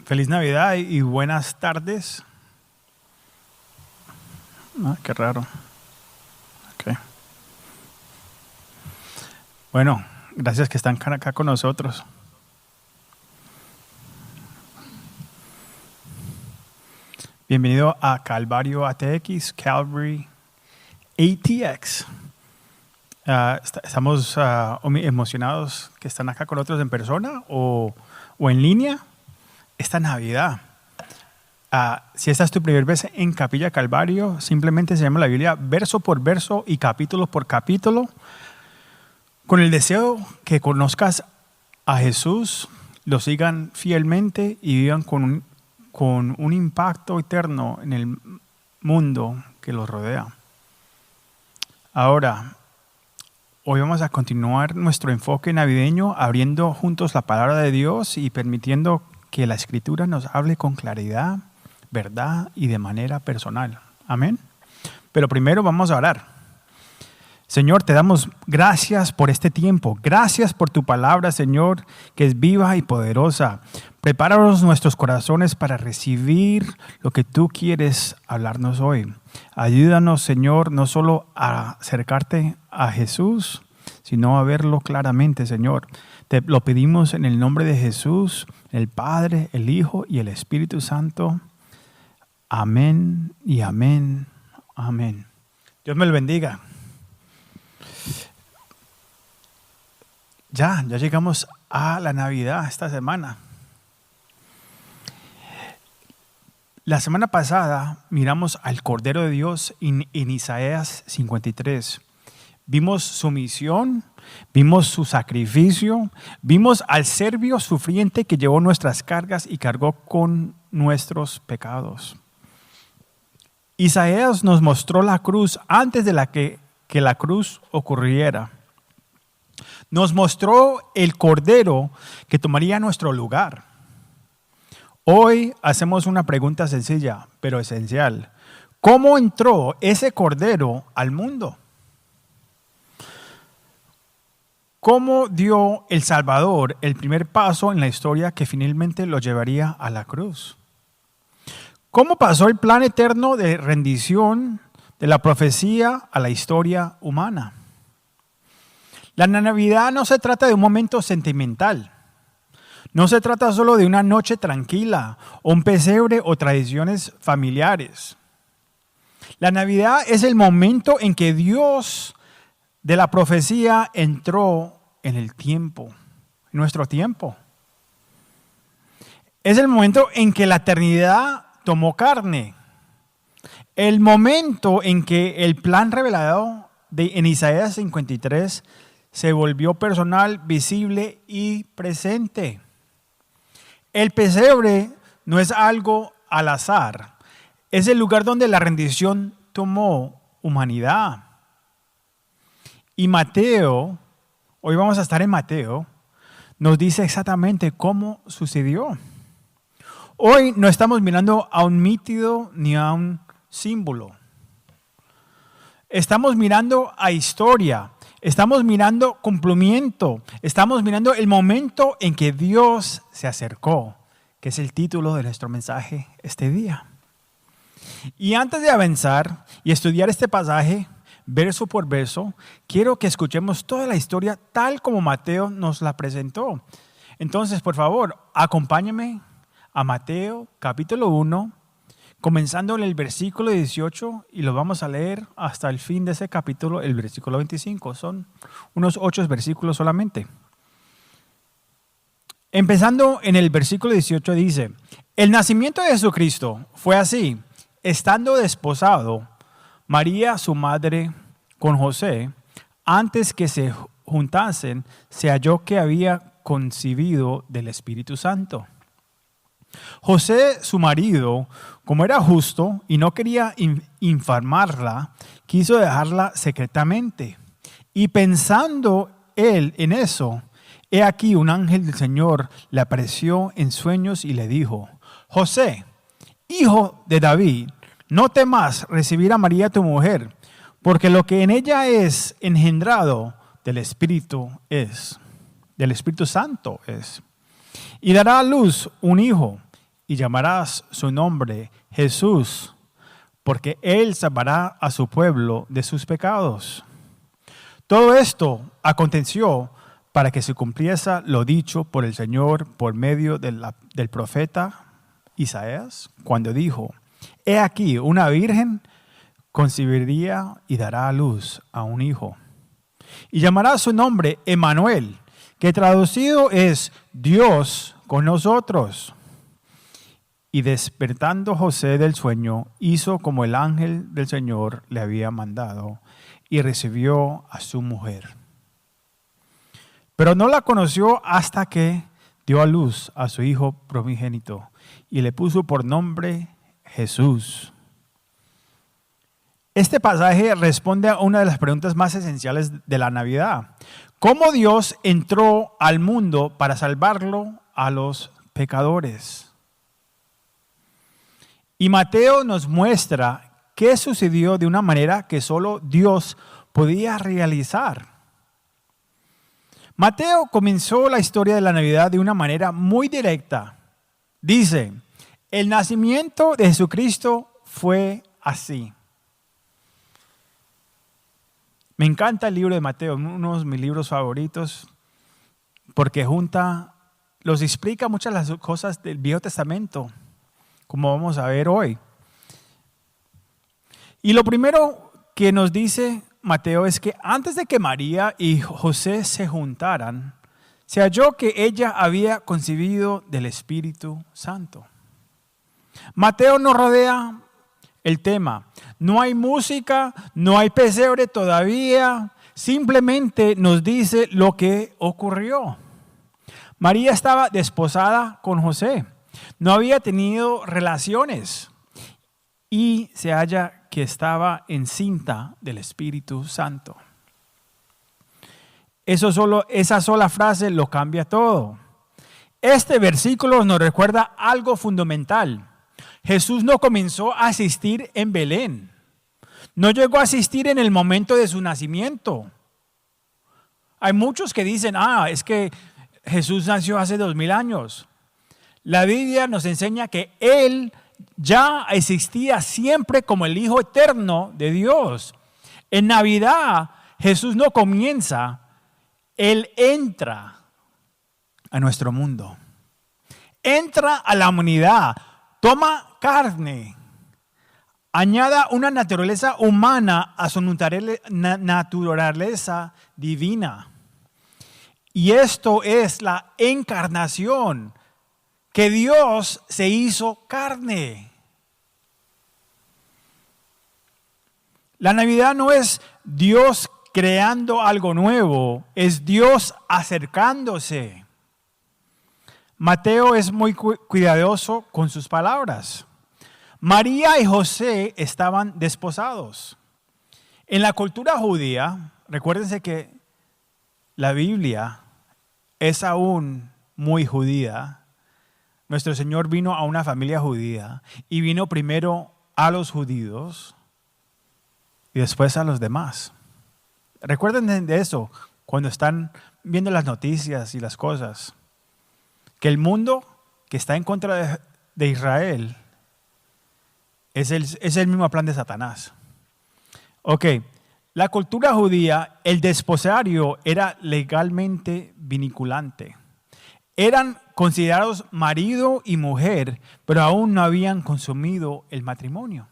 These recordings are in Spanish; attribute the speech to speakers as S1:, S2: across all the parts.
S1: Feliz Navidad y buenas tardes. Qué raro. Okay. Bueno, gracias que están acá con nosotros. Bienvenido a Calvario ATX, Calvary ATX. Estamos emocionados que están acá con nosotros en persona o en línea esta Navidad. Si esta es tu primera vez en Capilla Calvario, simplemente se llama la Biblia verso por verso y capítulo por capítulo, con el deseo que conozcas a Jesús, lo sigan fielmente y vivan con un impacto eterno en el mundo que los rodea. Ahora, hoy vamos a continuar nuestro enfoque navideño, abriendo juntos la palabra de Dios y permitiendo que la Escritura nos hable con claridad, verdad y de manera personal. Amén. Pero primero vamos a orar. Señor, te damos gracias por este tiempo. Gracias por tu palabra, Señor, que es viva y poderosa. Prepáranos nuestros corazones para recibir lo que tú quieres hablarnos hoy. Ayúdanos, Señor, no solo a acercarte a Jesús, sino a verlo claramente, Señor. Te lo pedimos en el nombre de Jesús, el Padre, el Hijo y el Espíritu Santo. Amén y amén. Amén. Dios me lo bendiga. Ya llegamos a la Navidad esta semana. La semana pasada miramos al Cordero de Dios en Isaías 53. Vimos su misión, vimos su sacrificio, vimos al siervo sufriente que llevó nuestras cargas y cargó con nuestros pecados. Isaías nos mostró la cruz antes de que la cruz ocurriera. Nos mostró el Cordero que tomaría nuestro lugar. Hoy hacemos una pregunta sencilla, pero esencial. ¿Cómo entró ese Cordero al mundo? ¿Cómo dio el Salvador el primer paso en la historia que finalmente lo llevaría a la cruz? ¿Cómo pasó el plan eterno de rendición de la profecía a la historia humana? La Navidad no se trata de un momento sentimental. No se trata solo de una noche tranquila, o un pesebre o tradiciones familiares. La Navidad es el momento en que Dios de la profecía entró en el tiempo, en nuestro tiempo. Es el momento en que la eternidad tomó carne. El momento en que el plan revelado en Isaías 53 se volvió personal, visible y presente. El pesebre no es algo al azar. Es el lugar donde la rendición tomó humanidad. Y Mateo, hoy vamos a estar en Mateo, nos dice exactamente cómo sucedió. Hoy no estamos mirando a un mito ni a un símbolo. Estamos mirando a historia. Estamos mirando cumplimiento. Estamos mirando el momento en que Dios se acercó, que es el título de nuestro mensaje este día. Y antes de avanzar y estudiar este pasaje, verso por verso, quiero que escuchemos toda la historia tal como Mateo nos la presentó. Entonces, por favor, acompáñame a Mateo capítulo 1, comenzando en el versículo 18 y lo vamos a leer hasta el fin de ese capítulo, el versículo 25. Son unos 8 versículos solamente. Empezando en el versículo 18 dice: el nacimiento de Jesucristo fue así, estando desposado María, su madre, con José, antes que se juntasen, se halló que había concebido del Espíritu Santo. José, su marido, como era justo y no quería infamarla, quiso dejarla secretamente. Y pensando él en eso, he aquí un ángel del Señor le apareció en sueños y le dijo: José, hijo de David, no temas recibir a María tu mujer, porque lo que en ella es engendrado del Espíritu Santo es. Y dará a luz un hijo, y llamarás su nombre Jesús, porque Él salvará a su pueblo de sus pecados. Todo esto aconteció para que se cumpliese lo dicho por el Señor por medio del profeta Isaías, cuando dijo: He aquí, una virgen concebiría y dará a luz a un hijo. Y llamará su nombre Emmanuel, que traducido es Dios con nosotros. Y despertando José del sueño, hizo como el ángel del Señor le había mandado, y recibió a su mujer. Pero no la conoció hasta que dio a luz a su hijo primogénito, y le puso por nombre Jesús. Este pasaje responde a una de las preguntas más esenciales de la Navidad: ¿cómo Dios entró al mundo para salvarlo a los pecadores? Y Mateo nos muestra qué sucedió de una manera que solo Dios podía realizar. Mateo comenzó la historia de la Navidad de una manera muy directa. Dice: el nacimiento de Jesucristo fue así. Me encanta el libro de Mateo, uno de mis libros favoritos, porque los explica muchas de las cosas del Viejo Testamento, como vamos a ver hoy. Y lo primero que nos dice Mateo es que antes de que María y José se juntaran, se halló que ella había concebido del Espíritu Santo. Mateo nos rodea el tema. No hay música, no hay pesebre todavía, simplemente nos dice lo que ocurrió. María estaba desposada con José, no había tenido relaciones y se halla que estaba encinta del Espíritu Santo. Esa sola frase lo cambia todo. Este versículo nos recuerda algo fundamental. Jesús no comenzó a asistir en Belén. No llegó a asistir en el momento de su nacimiento. Hay muchos que dicen: es que Jesús nació hace 2000 años. La Biblia nos enseña que Él ya existía siempre como el Hijo eterno de Dios. En Navidad, Jesús no comienza, Él entra a nuestro mundo. Entra a la humanidad, toma carne, añada una naturaleza humana a su naturaleza divina. Y esto es la encarnación, que Dios se hizo carne. La Navidad no es Dios creando algo nuevo, es Dios acercándose. Mateo es muy cuidadoso con sus palabras. María y José estaban desposados. En la cultura judía, recuérdense que la Biblia es aún muy judía. Nuestro Señor vino a una familia judía y vino primero a los judíos y después a los demás. Recuerden de eso cuando están viendo las noticias y las cosas. Que el mundo que está en contra de Israel es el mismo plan de Satanás. Ok, la cultura judía, el desposario era legalmente vinculante. Eran considerados marido y mujer, pero aún no habían consumido el matrimonio.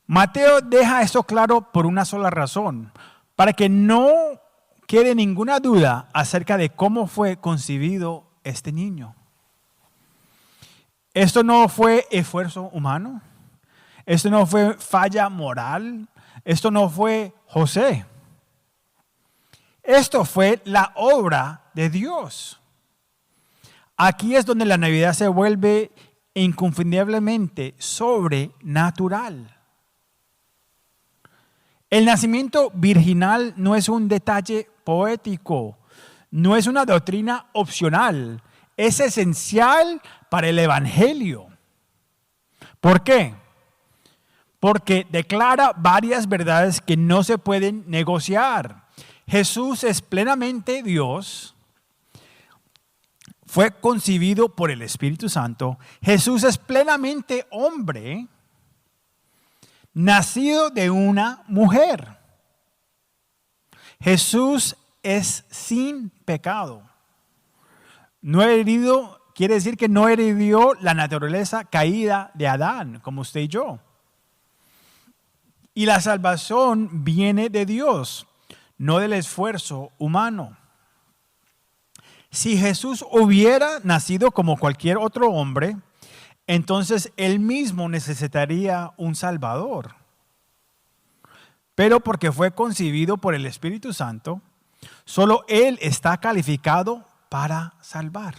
S1: Mateo deja esto claro por una sola razón, para que no quede ninguna duda acerca de cómo fue concebido este niño. Esto no fue esfuerzo humano, esto no fue falla moral, esto no fue José. Esto fue la obra de Dios. Aquí es donde la Navidad se vuelve inconfundiblemente sobrenatural. El nacimiento virginal no es un detalle poético, no es una doctrina opcional, es esencial para el Evangelio. ¿Por qué? Porque declara varias verdades que no se pueden negociar. Jesús es plenamente Dios, fue concebido por el Espíritu Santo, Jesús es plenamente hombre, nacido de una mujer. Jesús es sin pecado. No herido, quiere decir que no heredó la naturaleza caída de Adán, como usted y yo. Y la salvación viene de Dios, no del esfuerzo humano. Si Jesús hubiera nacido como cualquier otro hombre, entonces él mismo necesitaría un Salvador. Pero porque fue concebido por el Espíritu Santo, solo él está calificado para salvar.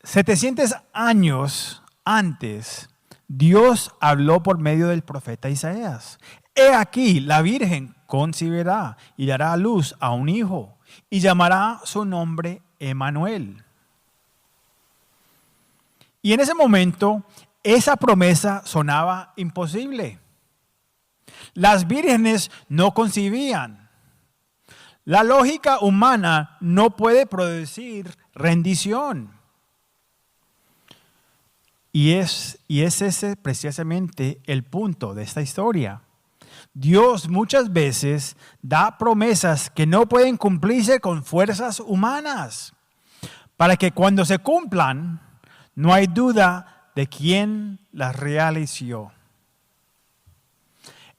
S1: 700 años antes, Dios habló por medio del profeta Isaías. He aquí, la Virgen concebirá y dará a luz a un hijo y llamará su nombre Emmanuel. Y en ese momento, esa promesa sonaba imposible. Las vírgenes no concebían. La lógica humana no puede producir rendición. Y es ese precisamente el punto de esta historia. Dios muchas veces da promesas que no pueden cumplirse con fuerzas humanas, para que cuando se cumplan, no hay duda de quién las realizó.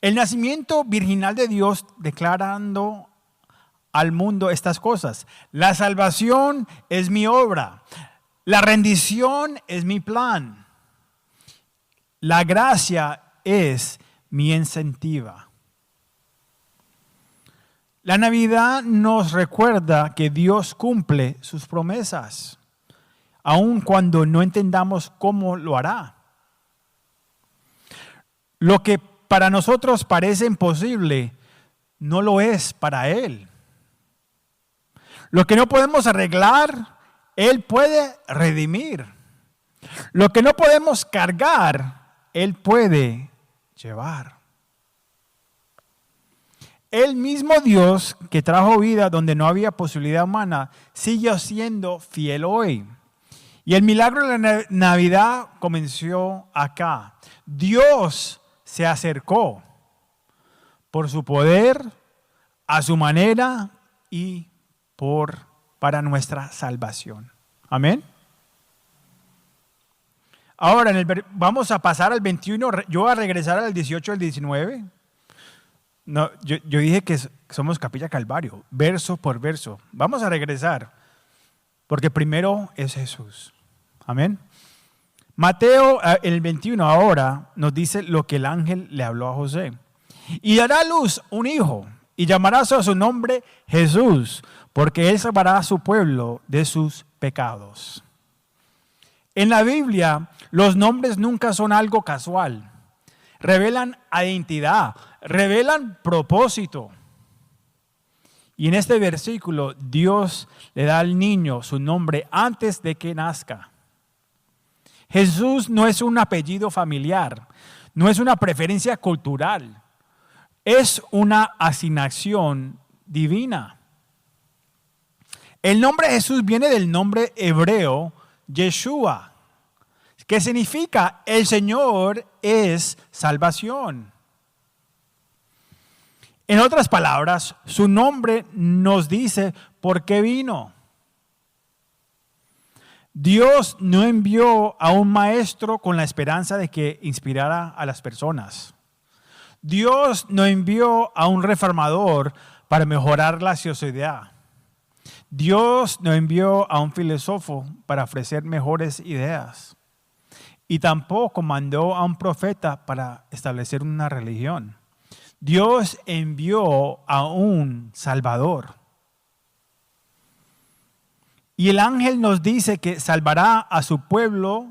S1: El nacimiento virginal de Dios declarando al mundo estas cosas. La salvación es mi obra. La rendición es mi plan. La gracia es mi incentiva. La Navidad nos recuerda que Dios cumple sus promesas, aun cuando no entendamos cómo lo hará. Lo que para nosotros parece imposible, no lo es para Él. Lo que no podemos arreglar, Él puede redimir. Lo que no podemos cargar, Él puede llevar. El mismo Dios que trajo vida donde no había posibilidad humana, sigue siendo fiel hoy. Y el milagro de la Navidad comenzó acá. Dios se acercó por su poder, a su manera y para nuestra salvación. Amén. Ahora vamos a pasar al 21, yo voy a regresar al 18 al 19. No, yo dije que somos Capilla Calvario, verso por verso. Vamos a regresar, porque primero es Jesús. Amén. Mateo, el 21 ahora, nos dice lo que el ángel le habló a José. Y dará a luz un hijo, y llamará a su nombre Jesús, porque él salvará a su pueblo de sus pecados. En la Biblia, los nombres nunca son algo casual. Revelan identidad, revelan propósito. Y en este versículo, Dios le da al niño su nombre antes de que nazca. Jesús no es un apellido familiar, no es una preferencia cultural, es una asignación divina. El nombre Jesús viene del nombre hebreo Yeshua, que significa el Señor es salvación. En otras palabras, su nombre nos dice por qué vino. Dios no envió a un maestro con la esperanza de que inspirara a las personas. Dios no envió a un reformador para mejorar la sociedad. Dios no envió a un filósofo para ofrecer mejores ideas. Y tampoco mandó a un profeta para establecer una religión. Dios envió a un Salvador. Y el ángel nos dice que salvará a su pueblo.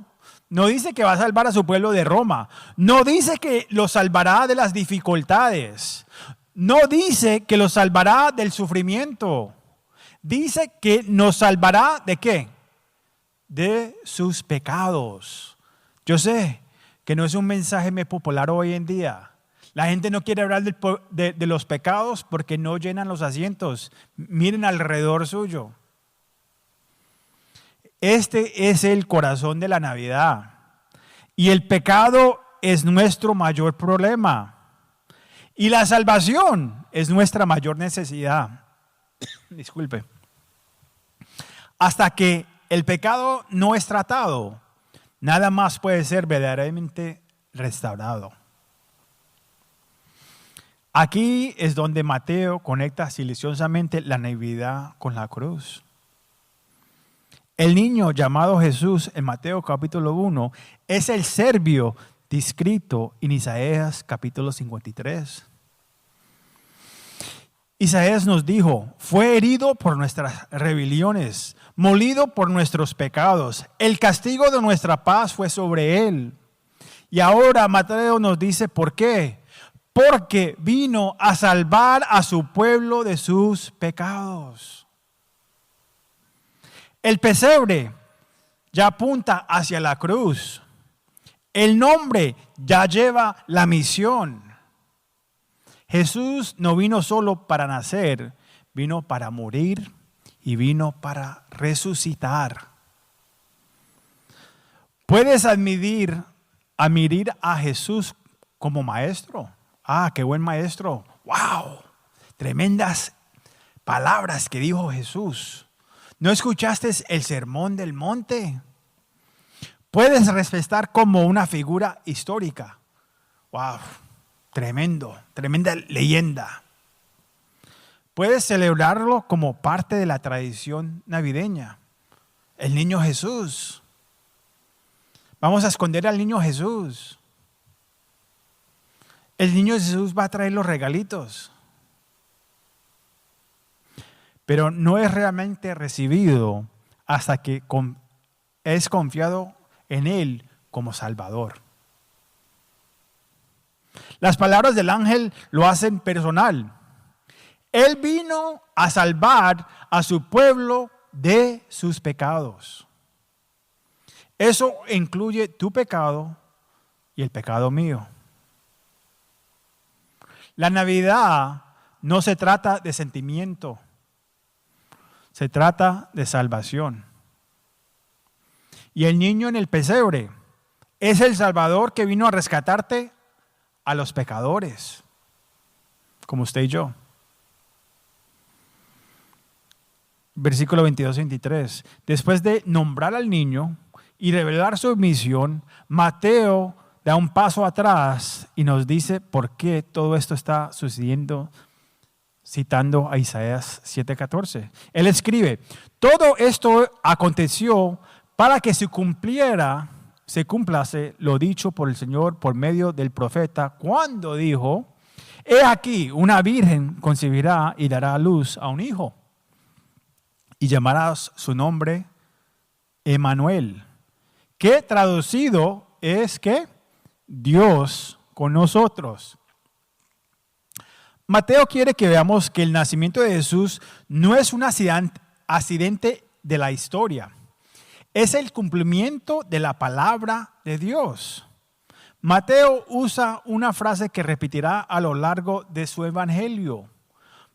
S1: No dice que va a salvar a su pueblo de Roma. No dice que lo salvará de las dificultades. No dice que lo salvará del sufrimiento. Dice que nos salvará ¿de qué? De sus pecados. Yo sé que no es un mensaje muy popular hoy en día. La gente no quiere hablar de los pecados porque no llenan los asientos. Miren alrededor suyo. Este es el corazón de la Navidad. Y el pecado es nuestro mayor problema. Y la salvación es nuestra mayor necesidad. Disculpe. Hasta que el pecado no es tratado, nada más puede ser verdaderamente restaurado. Aquí es donde Mateo conecta silenciosamente la Navidad con la cruz. El niño llamado Jesús en Mateo capítulo 1 es el Serbio descrito en Isaías capítulo 53. Isaías nos dijo, fue herido por nuestras rebeliones, molido por nuestros pecados. El castigo de nuestra paz fue sobre él. Y ahora Mateo nos dice, ¿por qué? Porque vino a salvar a su pueblo de sus pecados. El pesebre ya apunta hacia la cruz. El nombre ya lleva la misión. Jesús no vino solo para nacer, vino para morir y vino para resucitar. ¿Puedes admitir a Jesús como maestro? Ah, qué buen maestro. ¡Wow! Tremendas palabras que dijo Jesús. ¿No escuchaste el sermón del monte? Puedes respetar como una figura histórica. ¡Wow! Tremenda leyenda. Puedes celebrarlo como parte de la tradición navideña. El niño Jesús. Vamos a esconder al niño Jesús. El niño Jesús va a traer los regalitos. Pero no es realmente recibido hasta que es confiado en Él como Salvador. Las palabras del ángel lo hacen personal. Él vino a salvar a su pueblo de sus pecados. Eso incluye tu pecado y el pecado mío. La Navidad no se trata de sentimiento, se trata de salvación. Y el niño en el pesebre es el Salvador que vino a rescatarte a los pecadores, como usted y yo. Versículo 22-23. Después de nombrar al niño y revelar su misión, Mateo da un paso atrás y nos dice por qué todo esto está sucediendo, citando a Isaías 7:14. Él escribe, todo esto aconteció para que se cumplase lo dicho por el Señor por medio del profeta, cuando dijo, he aquí, una virgen concebirá y dará a luz a un hijo, y llamarás su nombre Emmanuel, que traducido es que Dios con nosotros. Mateo quiere que veamos que el nacimiento de Jesús no es un accidente de la historia. Es el cumplimiento de la palabra de Dios. Mateo usa una frase que repetirá a lo largo de su evangelio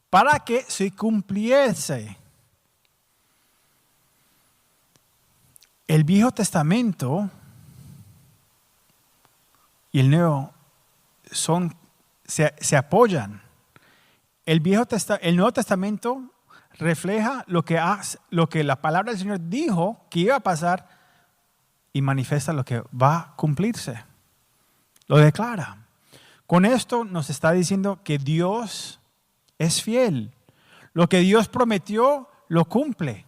S1: para que se cumpliese. El Viejo Testamento y el Nuevo se apoyan. El Nuevo Testamento refleja lo que la palabra del Señor dijo que iba a pasar y manifiesta lo que va a cumplirse. Lo declara. Con esto nos está diciendo que Dios es fiel. Lo que Dios prometió, lo cumple.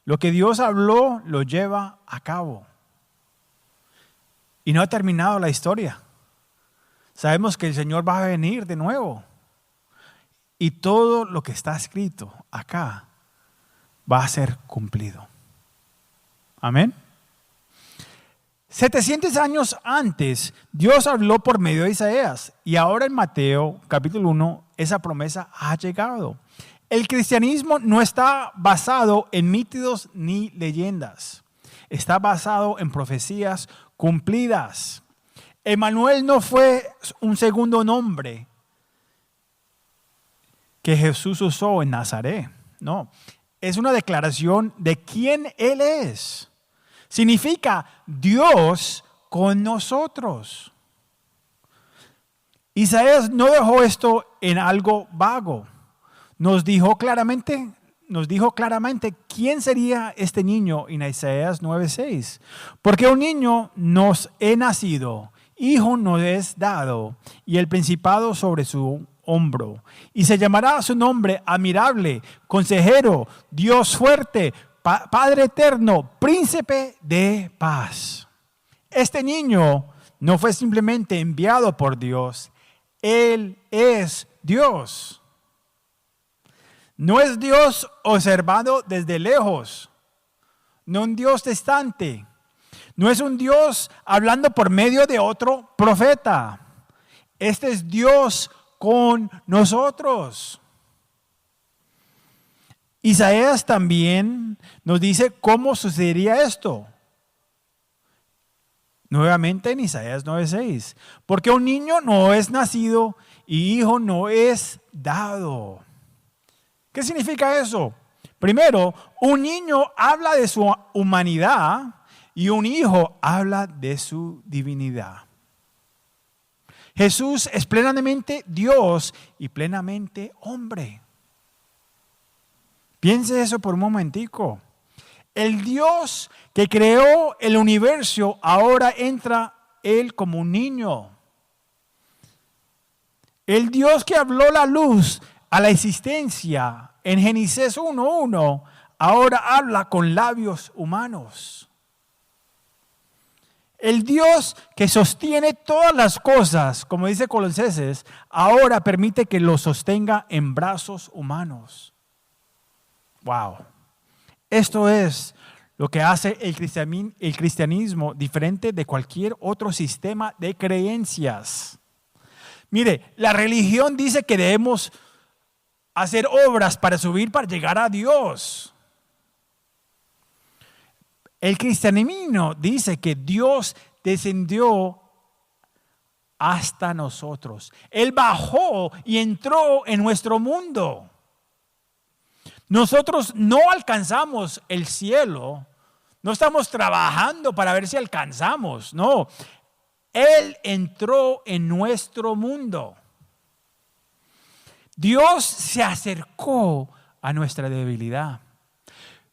S1: Lo que Dios habló, lo lleva a cabo. Y no ha terminado la historia. Sabemos que el Señor va a venir de nuevo. Y todo lo que está escrito acá va a ser cumplido. Amén. 700 años antes, Dios habló por medio de Isaías. Y ahora en Mateo capítulo 1, esa promesa ha llegado. El cristianismo no está basado en mitos ni leyendas. Está basado en profecías cumplidas. Emmanuel no fue un segundo nombre que Jesús usó en Nazaret. No, es una declaración de quién Él es. Significa Dios con nosotros. Isaías no dejó esto en algo vago. Nos dijo claramente quién sería este niño en Isaías 9:6. Porque un niño nos he nacido, hijo nos es dado, y el principado sobre su hombro. Y se llamará su nombre admirable, consejero, Dios fuerte, Padre eterno, príncipe de paz. Este niño no fue simplemente enviado por Dios. Él es Dios. No es Dios observado desde lejos. No un Dios distante. No es un Dios hablando por medio de otro profeta. Este es Dios con nosotros. Isaías también nos dice cómo sucedería esto. Nuevamente en Isaías 9:6. Porque un niño no es nacido y hijo no es dado. ¿Qué significa eso? Primero, un niño habla de su humanidad y un hijo habla de su divinidad. Jesús es plenamente Dios y plenamente hombre. Piense eso por un momentico. El Dios que creó el universo, ahora entra Él como un niño. El Dios que habló la luz a la existencia en Génesis 1:1, ahora habla con labios humanos. El Dios que sostiene todas las cosas, como dice Colosenses, ahora permite que lo sostenga en brazos humanos. Wow. Esto es lo que hace el cristianismo diferente de cualquier otro sistema de creencias. Mire, la religión dice que debemos hacer obras para llegar a Dios. El cristianismo dice que Dios descendió hasta nosotros. Él bajó y entró en nuestro mundo. Nosotros no alcanzamos el cielo, no estamos trabajando para ver si alcanzamos, no. Él entró en nuestro mundo. Dios se acercó a nuestra debilidad.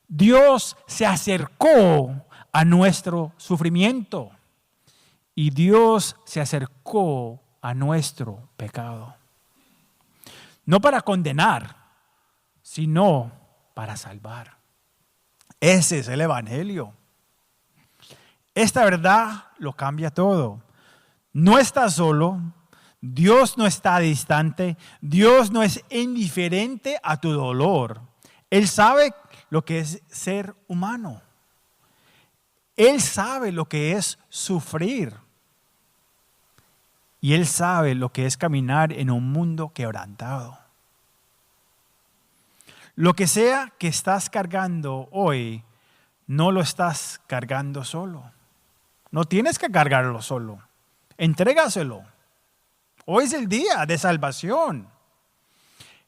S1: Dios se acercó a nuestro sufrimiento. Y Dios se acercó a nuestro pecado. No para condenar, sino para salvar. Ese es el Evangelio. Esta verdad lo cambia todo. No estás solo. Dios no está distante. Dios no es indiferente a tu dolor. Él sabe lo que es ser humano. Él sabe lo que es sufrir. Y Él sabe lo que es caminar en un mundo quebrantado. Lo que sea que estás cargando hoy, no lo estás cargando solo. No tienes que cargarlo solo. Entrégaselo. Hoy es el día de salvación.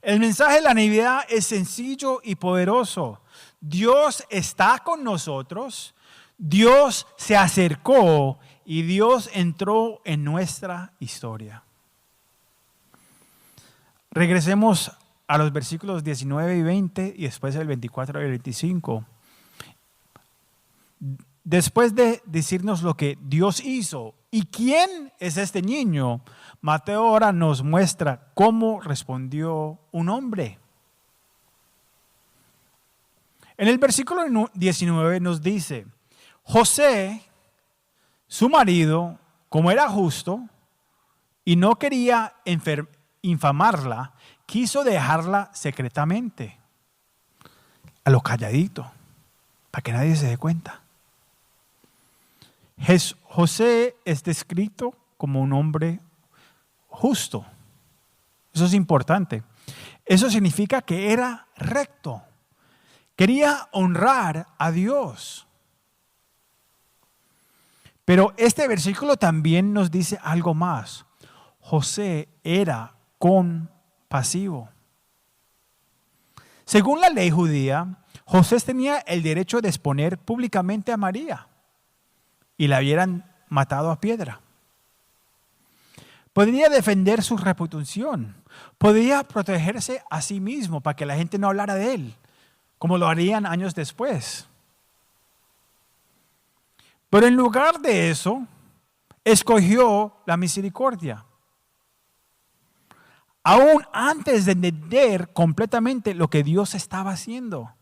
S1: El mensaje de la Navidad es sencillo y poderoso. Dios está con nosotros. Dios se acercó y Dios entró en nuestra historia. Regresemos a los versículos 19 y 20 y después el 24 y el 25. Después de decirnos lo que Dios hizo y quién es este niño, Mateo ahora nos muestra cómo respondió un hombre. En el versículo 19 nos dice: José, su marido, como era justo y no quería infamarla, quiso dejarla secretamente, a lo calladito, para que nadie se dé cuenta. José es descrito como un hombre justo. Eso es importante. Eso significa que era recto. Quería honrar a Dios. Pero este versículo también nos dice algo más. José era compasivo. Según la ley judía, José tenía el derecho de exponer públicamente a María y la hubieran matado a piedra. Podría defender su reputación, podría protegerse a sí mismo para que la gente no hablara de él, como lo harían años después. Pero en lugar de eso, escogió la misericordia. Aún antes de entender completamente lo que Dios estaba haciendo,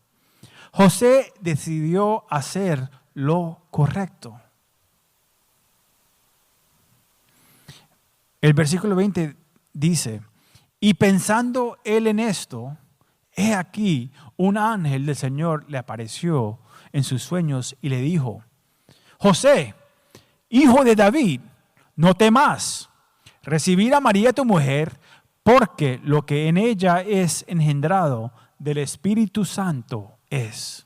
S1: José decidió hacer lo correcto. El versículo 20 dice, y pensando él en esto, he aquí, un ángel del Señor le apareció en sus sueños y le dijo, José, hijo de David, no temas recibir a María tu mujer, porque lo que en ella es engendrado del Espíritu Santo es.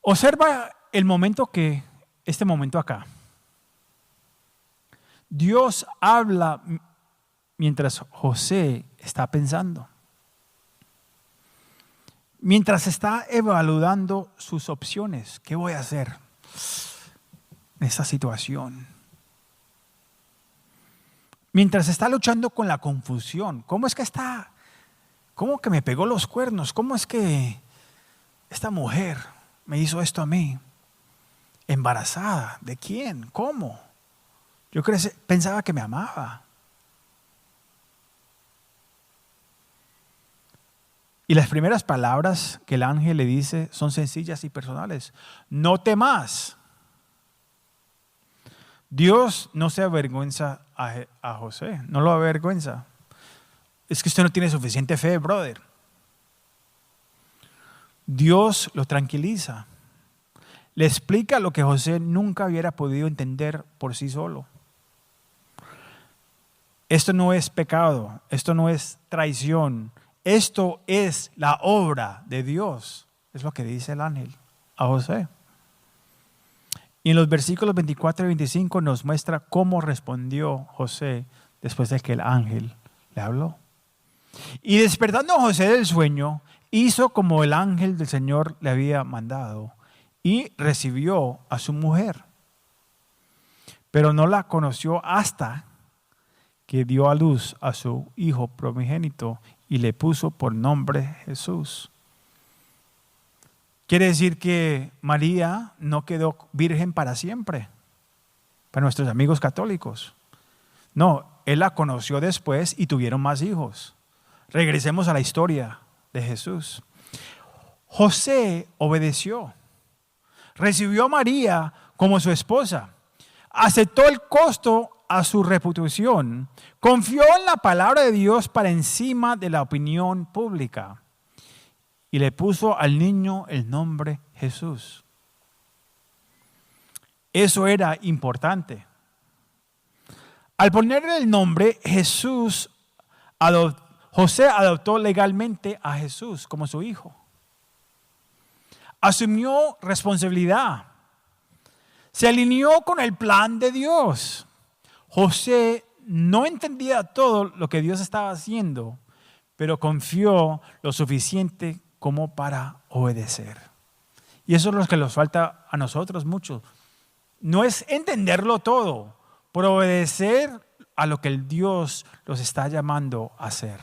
S1: Observa este momento acá. Dios habla mientras José está pensando. Mientras está evaluando sus opciones. ¿Qué voy a hacer en esta situación? Mientras está luchando con la confusión. ¿Cómo que me pegó los cuernos? ¿Cómo es que esta mujer me hizo esto a mí? ¿Embarazada? ¿De quién? ¿Cómo? Yo pensaba que me amaba. Y las primeras palabras que el ángel le dice son sencillas y personales. No temas. Dios no se avergüenza a José, no lo avergüenza. Es que usted no tiene suficiente fe, brother. Dios lo tranquiliza. Le explica lo que José nunca hubiera podido entender por sí solo. Esto no es pecado, esto no es traición, esto es la obra de Dios. Es lo que dice el ángel a José. Y en los versículos 24 y 25 nos muestra cómo respondió José después de que el ángel le habló. Y despertando a José del sueño, hizo como el ángel del Señor le había mandado y recibió a su mujer. Pero no la conoció hasta que dio a luz a su hijo primogénito y le puso por nombre Jesús. Quiere decir que María no quedó virgen para siempre, para nuestros amigos católicos. No, él la conoció después y tuvieron más hijos. Regresemos a la historia de Jesús. José obedeció, recibió a María como su esposa, aceptó el costo a su reputación, confió en la palabra de Dios para encima de la opinión pública. Y le puso al niño el nombre Jesús. Eso era importante. Al ponerle el nombre Jesús, José adoptó legalmente a Jesús como su hijo. Asumió responsabilidad. Se alineó con el plan de Dios. José no entendía todo lo que Dios estaba haciendo, pero confió lo suficiente como para obedecer. Y eso es lo que nos falta a nosotros mucho. No es entenderlo todo, pero obedecer a lo que el Dios los está llamando a hacer.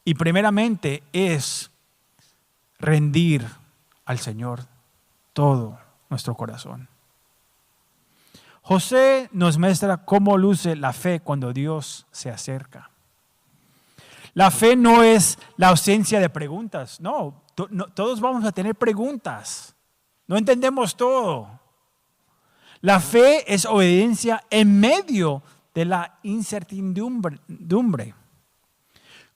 S1: Y primeramente es rendir al Señor todo nuestro corazón. José nos muestra cómo luce la fe cuando Dios se acerca. La fe no es la ausencia de preguntas. No, todos vamos a tener preguntas. No entendemos todo. La fe es obediencia en medio de la incertidumbre.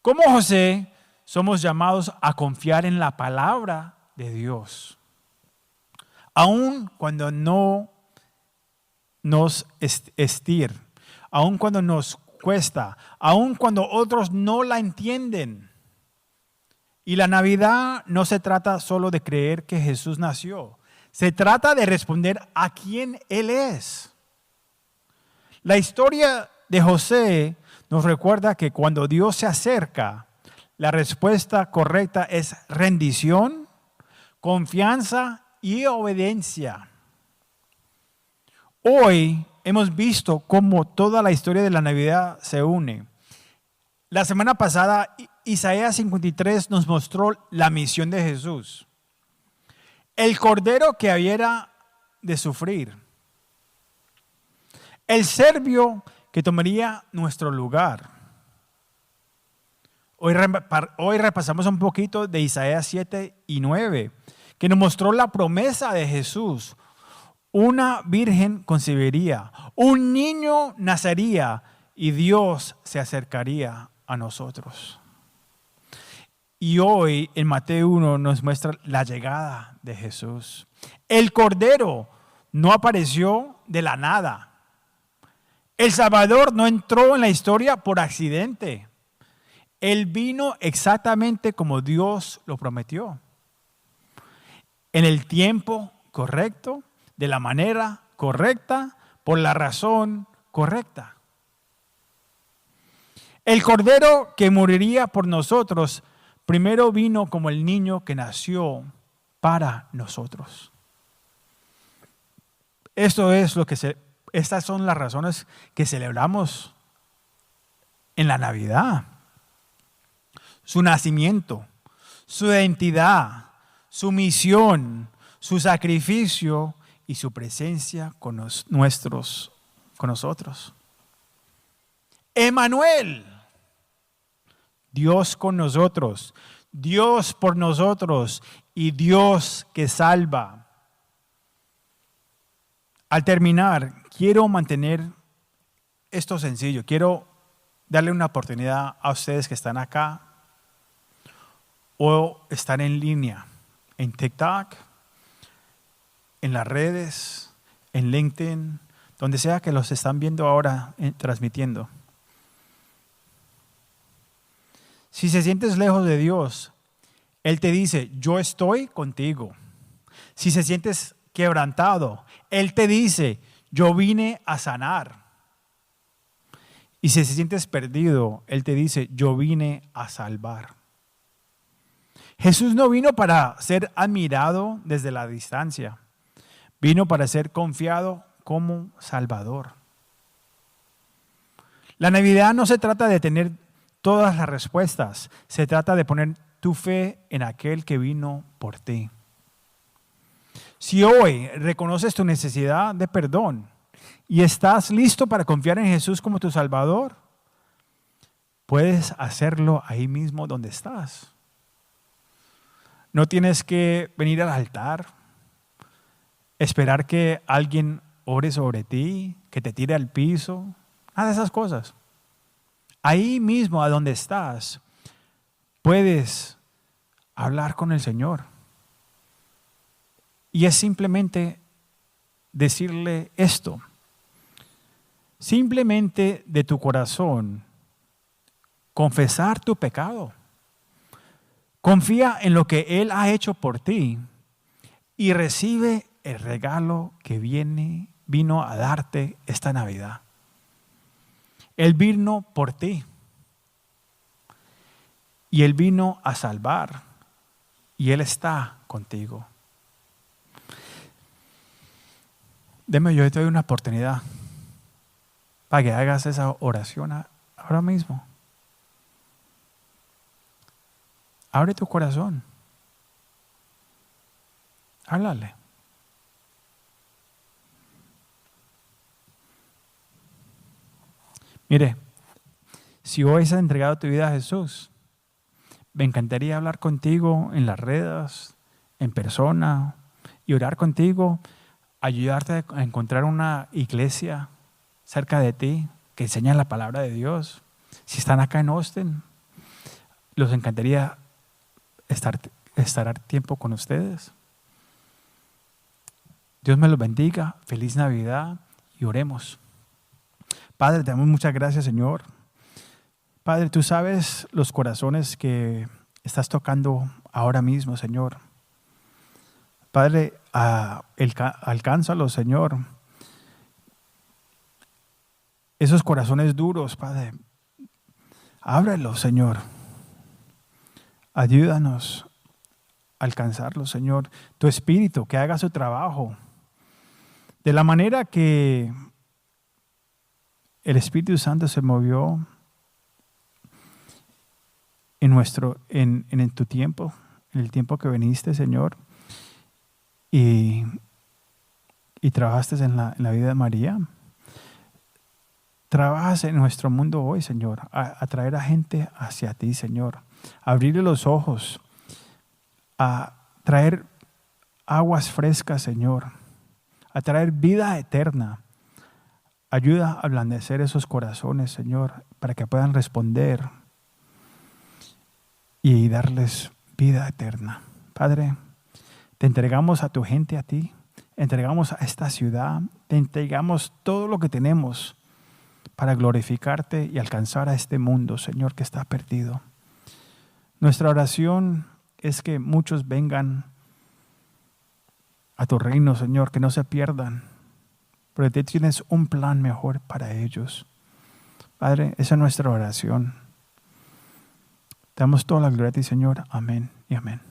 S1: Como José, somos llamados a confiar en la palabra de Dios. Aun cuando no nos estir, aun cuando nos cuesta, aun cuando otros no la entienden. Y la Navidad no se trata solo de creer que Jesús nació. Se trata de responder a quién Él es. La historia de José nos recuerda que cuando Dios se acerca, la respuesta correcta es rendición, confianza y obediencia. Hoy hemos visto cómo toda la historia de la Navidad se une. La semana pasada, Isaías 53 nos mostró la misión de Jesús. El cordero que había de sufrir. El serbio que tomaría nuestro lugar. Hoy repasamos un poquito de Isaías 7 y 9, que nos mostró la promesa de Jesús. Una virgen concebiría, un niño nacería y Dios se acercaría a nosotros. Y hoy en Mateo 1 nos muestra la llegada de Jesús. El Cordero no apareció de la nada. El Salvador no entró en la historia por accidente. Él vino exactamente como Dios lo prometió. En el tiempo correcto, de la manera correcta, por la razón correcta. El Cordero que moriría por nosotros primero vino como el niño que nació para nosotros. Estas son las razones que celebramos en la Navidad. Su nacimiento, su identidad, su misión, su sacrificio y su presencia con nosotros. Emmanuel, Dios con nosotros, Dios por nosotros y Dios que salva. Al terminar, quiero mantener esto sencillo. Quiero darle una oportunidad a ustedes que están acá o están en línea, en TikTok, en las redes, en LinkedIn, donde sea que los están viendo ahora transmitiendo. Si se sientes lejos de Dios, Él te dice, yo estoy contigo. Si se sientes quebrantado, Él te dice, yo vine a sanar. Y si se sientes perdido, Él te dice, yo vine a salvar. Jesús no vino para ser admirado desde la distancia. Vino para ser confiado como Salvador. La Navidad no se trata de tener todas las respuestas. Se trata de poner tu fe en aquel que vino por ti. Si hoy reconoces tu necesidad de perdón y estás listo para confiar en Jesús como tu Salvador, puedes hacerlo ahí mismo donde estás. No tienes que venir al altar, esperar que alguien ore sobre ti, que te tire al piso, nada de esas cosas. Ahí mismo, a donde estás, puedes hablar con el Señor. Y es simplemente decirle esto. Simplemente de tu corazón, confesar tu pecado. Confía en lo que Él ha hecho por ti y recibe el regalo que vino a darte esta Navidad. Él vino por ti y Él vino a salvar y Él está contigo. Yo te doy una oportunidad para que hagas esa oración ahora mismo. Abre tu corazón. Háblale. Mire, si hoy has entregado tu vida a Jesús, me encantaría hablar contigo en las redes, en persona, y orar contigo, ayudarte a encontrar una iglesia cerca de ti que enseña la palabra de Dios. Si están acá en Austin, los encantaría estar tiempo con ustedes. Dios me los bendiga. Feliz Navidad y oremos. Padre, te damos muchas gracias, Señor. Padre, tú sabes los corazones que estás tocando ahora mismo, Señor. Padre, alcánzalo, Señor. Esos corazones duros, Padre, ábrelos, Señor. Ayúdanos a alcanzarlos, Señor. Tu Espíritu, que haga su trabajo. De la manera que el Espíritu Santo se movió en tu tiempo, en el tiempo que viniste, Señor, y trabajaste en la vida de María. Trabajas en nuestro mundo hoy, Señor, a traer a gente hacia ti, Señor. A abrirle los ojos, a traer aguas frescas, Señor. A traer vida eterna. Ayuda a ablandecer esos corazones, Señor, para que puedan responder y darles vida eterna. Padre, te entregamos a tu gente, a ti. Entregamos a esta ciudad. Te entregamos todo lo que tenemos para glorificarte y alcanzar a este mundo, Señor, que está perdido. Nuestra oración es que muchos vengan a tu reino, Señor, que no se pierdan, porque tú tienes un plan mejor para ellos. Padre, esa es nuestra oración. Te damos toda la gloria a ti, Señor. Amén y amén.